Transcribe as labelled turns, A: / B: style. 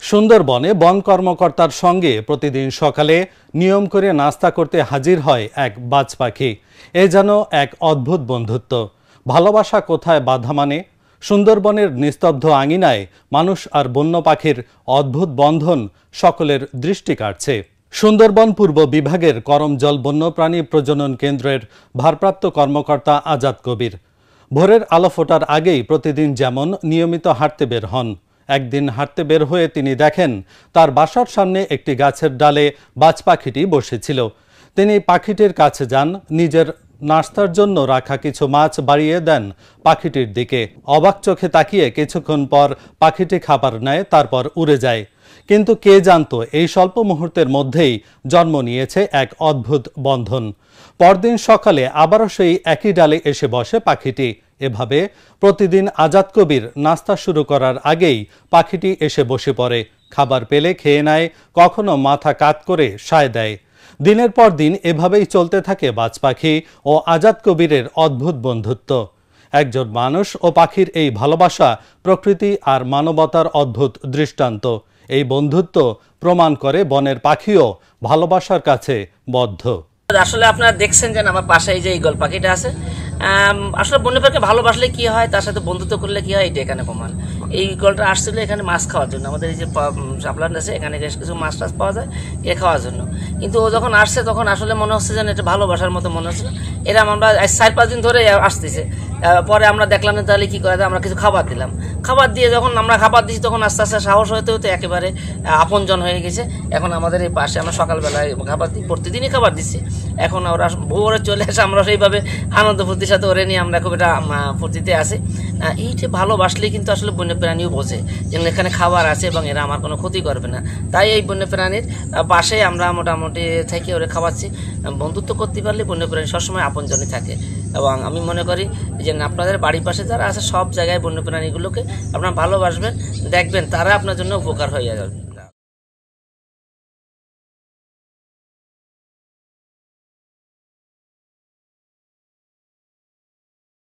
A: সুন্দরবনে বন কর্মকর্তার সঙ্গে প্রতিদিন সকালে নিয়ম করে নাস্তা করতে হাজির হয় এক বাজ পাখি। এ যেন এক অদ্ভুত বন্ধুত্ব। ভালোবাসা কোথায় বাধা মানে? সুন্দরবনের নিস্তব্ধ আঙিনায় মানুষ আর বন্য পাখির অদ্ভুত বন্ধন সকলের দৃষ্টি কাড়ছে। সুন্দরবন পূর্ব বিভাগের করমজল বন্যপ্রাণী প্রজনন কেন্দ্রের ভারপ্রাপ্ত কর্মকর্তা আজাদ কবির ভোরের আলো ফোটার আগেই প্রতিদিন যেমন নিয়মিত হাঁটতে বের হন। একদিন হাঁটতে বের হয়ে তিনি দেখেন তার বাসার সামনে একটি গাছের ডালে বাজ পাখিটি বসেছিল। তিনি পাখিটির কাছে যান, নিজের নাস্তার জন্য রাখা কিছু মাছ বাড়িয়ে দেন পাখিটির দিকে। অবাক চোখে তাকিয়ে কিছুক্ষণ পর পাখিটি খাবার নেয়, তারপর উড়ে যায়। কিন্তু কে জানতো এই স্বল্প মুহূর্তের মধ্যেই জন্ম নিয়েছে এক অদ্ভুত বন্ধন। পরদিন সকালে আবারও সেই একই ডালে এসে বসে পাখিটি। এভাবে প্রতিদিন আজাদ কবির নাস্তা শুরু করার আগেই পাখিটি এসে বসে পড়ে, খাবার পেলে খেয়ে নেয়, কখনো মাথা কাত করে সায় দেয়। দিনের পর দিন এভাবেই চলতে থাকে বাজ পাখি ও আজাদ কবিরের অদ্ভুত বন্ধুত্ব। একজন মানুষ ও পাখির এই ভালোবাসা প্রকৃতি আর মানবতার অদ্ভুত দৃষ্টান্ত। এই বন্ধুত্ব প্রমাণ করে বনের পাখিও ভালোবাসার কাছে বদ্ধ।
B: আসলে আপনারা দেখছেন যে আমার পাশে এই যে ঈগল পাখিটা আছে, আসলে বন্য পাখি ভালোবাসলে কি হয়, তার সাথে বন্ধুত্ব করলে কি হয়, এটা এখানে প্রমাণ। এই ঈগলটা আসছিল এখানে মাছ খাওয়ার জন্য, আমাদের এই যে সাপ্লান আছে এখানে বেশ কিছু মাছ টাছ পাওয়া যায় এ খাওয়ার জন্য। কিন্তু ও যখন আসছে তখন আসলে মনে হচ্ছে যেন এটা ভালোবাসার মতো মনে হচ্ছে। এরকম আমরা 4-5 দিন ধরে আসতেছে। পরে আমরা দেখলাম যে তাহলে কী করা যায়, আমরা কিছু খাবার দিলাম। খাবার দিয়ে যখন আমরা খাবার দিচ্ছি তখন আস্তে আস্তে সাহস হতে হতে একেবারে আপনজন হয়ে গেছে। এখন আমাদের এই পাশে আমরা সকালবেলায় খাবার দিই, প্রতিদিনই খাবার দিচ্ছি। এখন ওরা ভোরে চলে আসে, আমরা সেইভাবে আনন্দ ফুর্তির সাথে ওরে নিয়ে আমরা খুব একটা ফুর্তিতে আসি। এইটা ভালোবাসলেই কিন্তু আসলে বন্যপ্রাণীও বোঝে যে এখানে খাবার আছে এবং এরা আমার কোনো ক্ষতি করবে না। তাই এই বন্যপ্রাণীর পাশে আমরা মোটামুটি থেকে ওরে খাওয়াচ্ছি। বন্ধুত্ব করতে পারলে বন্যপ্রাণী সবসময় আপনজনই থাকে। এবং আমি মনে করি যে আপনাদের বাড়ির পাশে যারা আছে সব জায়গায় বন্যপ্রাণীগুলোকে আপনারা ভালোবাসবেন, দেখবেন তারা আপনার জন্য উপকার হয়ে যাবে।